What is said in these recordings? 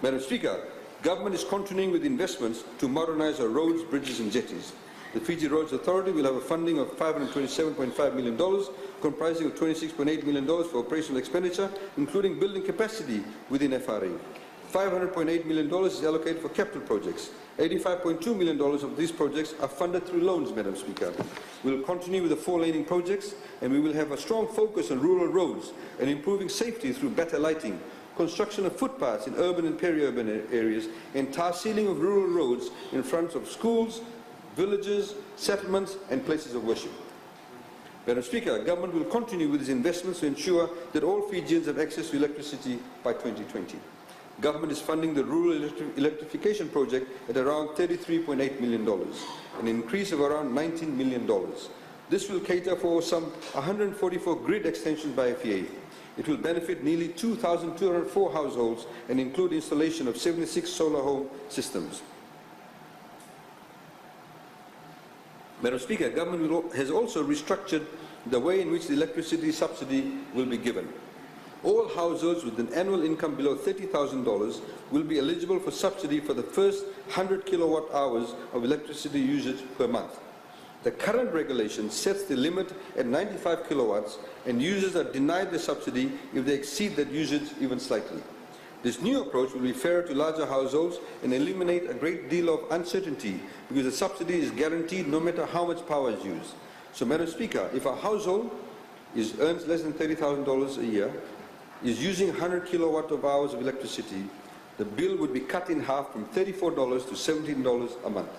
Madam Speaker, Government is continuing with investments to modernize our roads, bridges and jetties. The Fiji Roads Authority will have a funding of $527.5 million, comprising of $26.8 million for operational expenditure, including building capacity within FRA. $500.8 million is allocated for capital projects. $85.2 million of these projects are funded through loans, Madam Speaker. We will continue with the 4-laning projects, and we will have a strong focus on rural roads and improving safety through better lighting, construction of footpaths in urban and peri-urban areas, and tar sealing of rural roads in front of schools, villages, settlements and places of worship. Madam Speaker, Government will continue with its investments to ensure that all Fijians have access to electricity by 2020. Government is funding the rural electrification project at around $33.8 million, an increase of around $19 million. This will cater for some 144 grid extensions by FEA. It will benefit nearly 2,204 households and include installation of 76 solar home systems. Madam Speaker, Government has also restructured the way in which the electricity subsidy will be given. All households with an annual income below $30,000 will be eligible for subsidy for the first 100 kilowatt hours of electricity usage per month. The current regulation sets the limit at 95 kilowatts, and users are denied the subsidy if they exceed that usage even slightly. This new approach will be fairer to larger households and eliminate a great deal of uncertainty, because the subsidy is guaranteed no matter how much power is used. So, Madam Speaker, if a household earns less than $30,000 a year, is using 100 kilowatt of hours of electricity, the bill would be cut in half from $34 to $17 a month.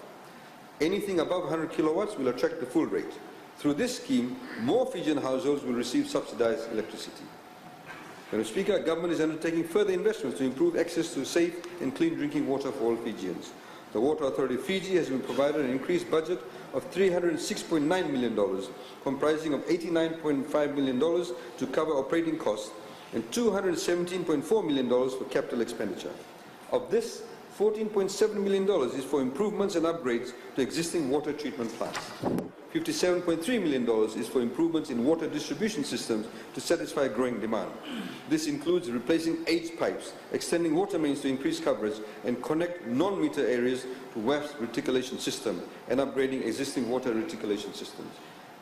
Anything above 100 kilowatts will attract the full rate. Through this scheme, more Fijian households will receive subsidized electricity. Madam Speaker, Government is undertaking further investments to improve access to safe and clean drinking water for all Fijians. The Water Authority of Fiji has been provided an increased budget of $306.9 million, comprising of $89.5 million to cover operating costs and $217.4 million for capital expenditure. Of this, $14.7 million is for improvements and upgrades to existing water treatment plants. $57.3 million is for improvements in water distribution systems to satisfy growing demand. This includes replacing aged pipes, extending water mains to increase coverage, and connect non-meter areas to WAF's reticulation system, and upgrading existing water reticulation systems.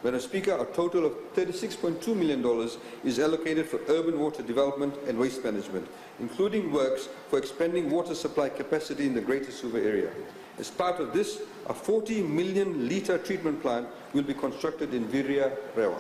Madam Speaker, a total of $36.2 million is allocated for urban water development and waste management, including works for expanding water supply capacity in the Greater Suva area. As part of this, a 40 million litre treatment plant will be constructed in Viria, Rewa.